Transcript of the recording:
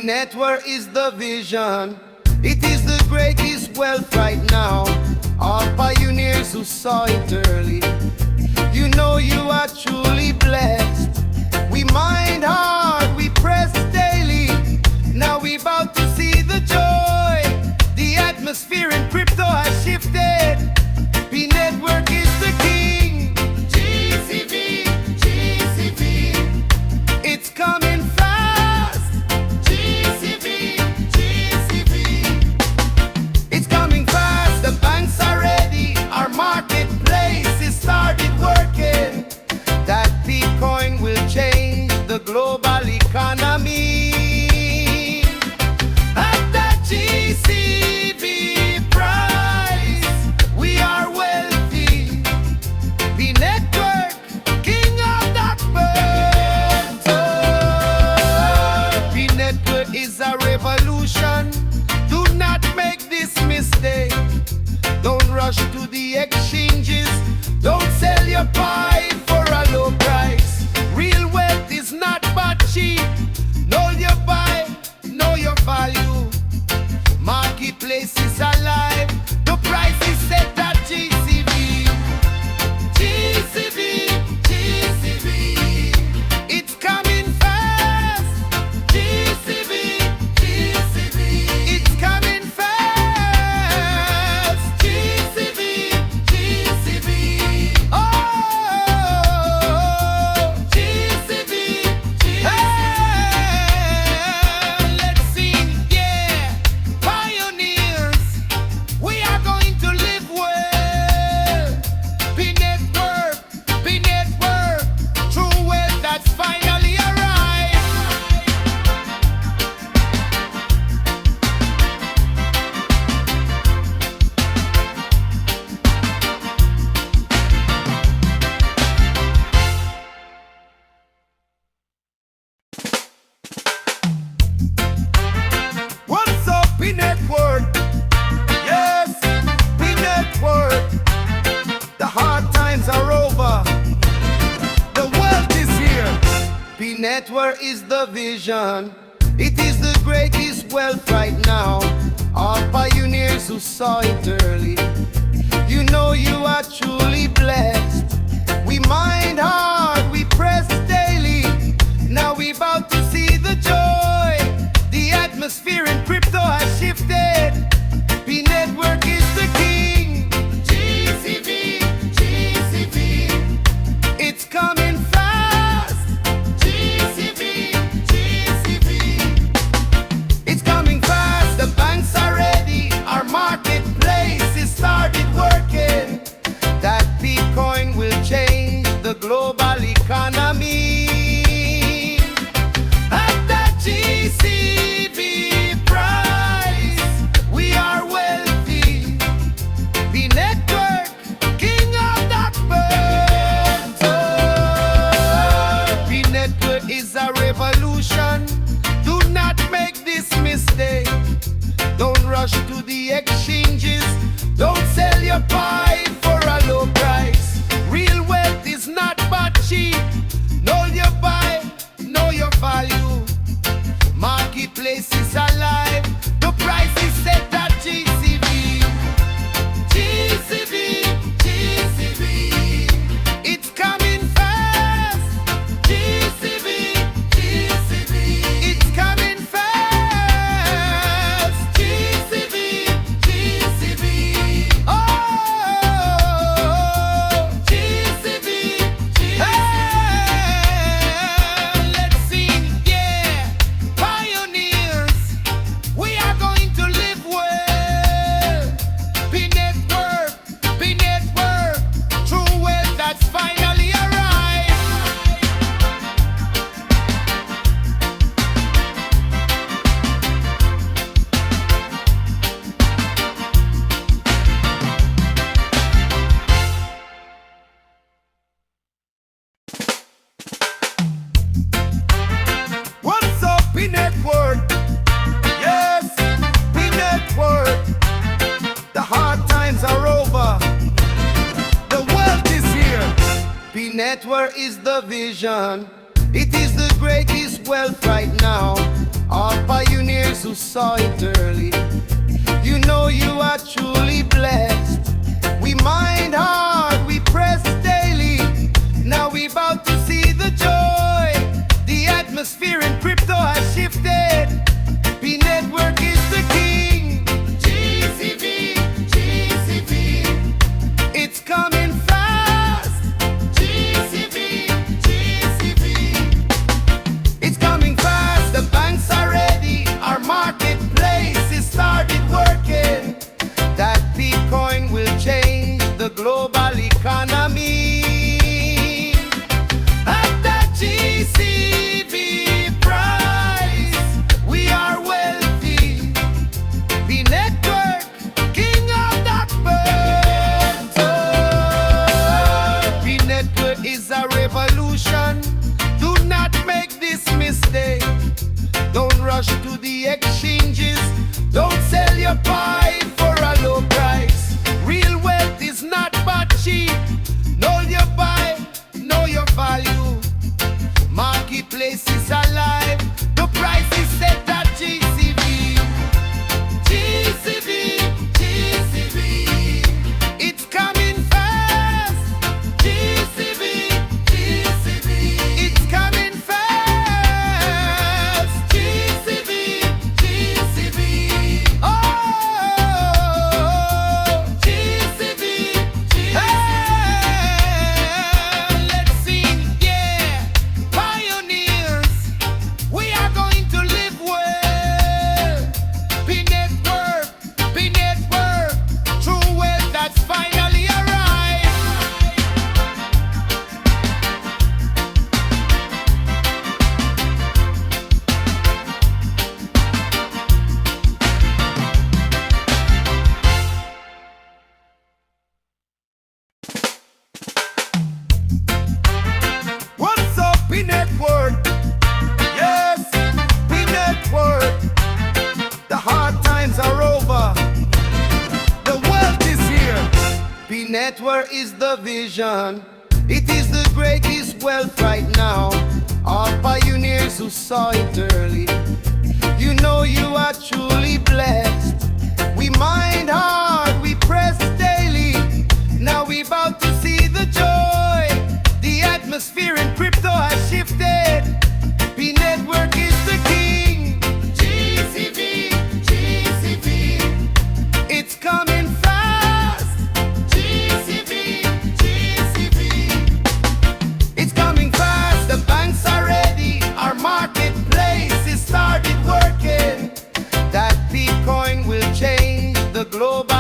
Network is the vision. It is the greatest wealth right now. All pioneers who saw it early, you know you are truly blessed. We mind hard, we press daily. Now we about to see the joy. The atmosphere in crypto has shifted. The network is the king. GCV, GCV, it's coming fast. GCV, GCV, it's coming fast. The banks are ready. Our marketplace is started working. That Bitcoin will change the global economy. At that GCV price, we are wealthy. The network, king of that bird. The network is a revolution. Do not make this mistake. Don't rush to the exchanges. Don't sell your pie for a low price. Real wealth is not but cheap. Know your buy, know your value. Marketplace is alive. The price is set at GCV. GCV, GCV, it's coming fast. GCV, GCV, it's coming fast. GCV, GCV, oh, GCV, GCV. Let's sing, yeah, pioneers. We are going to live well. Be network, true wealth that's finally arrived. What's up, Be Network? Yes, Be Network. The hard times are over. The wealth is here. Be Network is the vision. It is the greatest wealth right now. All pioneers who saw it early, you know you are truly blessed. We mind hard, we press daily. Now we about to see the joy. The atmosphere in crypto has shifted. The network is the king. GCV, GCV, it's coming fast. GCV, GCV, it's coming fast. The banks are ready. Our marketplace is started working. That Bitcoin will change the global economy. At that GCV price, we are wealthy. The network, king of that bird. The network is a revolution. Do not make this mistake. Don't rush to the exchanges. Don't sell your pie for a low price. Real wealth is not but cheap. Know your buy, know your value. Marketplace is alive. The price is set at GCV. GCV, GCV, it's coming fast. GCV, GCV, it's coming fast. GCV, GCV, oh, GCV, GCV. Let's sing, yeah, pioneers. We are going to live well. Be network, true wealth that's finally arrived. What's up, Be Network? Yes, Be Network. The hard times are over. The wealth is here. Be Network is the vision. It is the greatest wealth right now. All pioneers who saw it early. You know you are truly blessed. We mind hard, we press daily. Now we about to see the joy. The atmosphere in crypto has shifted. B Network is the king. GCV, GCV, it's coming fast. GCV, GCV, it's coming fast. The banks are ready. Our marketplace is started working. That Bitcoin will change the global economy. At that GCV price, we are wealthy. The network, king of that bird. The network is a revolution. Do not make this mistake. Don't rush to the exchanges. Don't sell your pie for a low price. Real wealth is not but cheap. Know your buy, know your value. Marketplace is alive. The price is set at GCV. GCV, GCV, it's coming fast. GCV, GCV, it's coming fast. GCV, GCV, oh, GCV, GCV. Let's sing, yeah, pioneers. We are going to live well. B Network, true wealth that's finally arrived. What's up, B Network? Yes, B Network. The hard times are over. The wealth is here. B Network is the vision. It is the greatest wealth right now. All pioneers who saw it early. You know you are truly blessed. We mind hard, we press daily. Now we about to see the joy. The atmosphere in crypto has shifted. B Network is the king. GCV, GCV, it's coming fast. GCV, GCV, it's coming fast. The banks are ready. Our marketplace is started working. That Bitcoin will change the global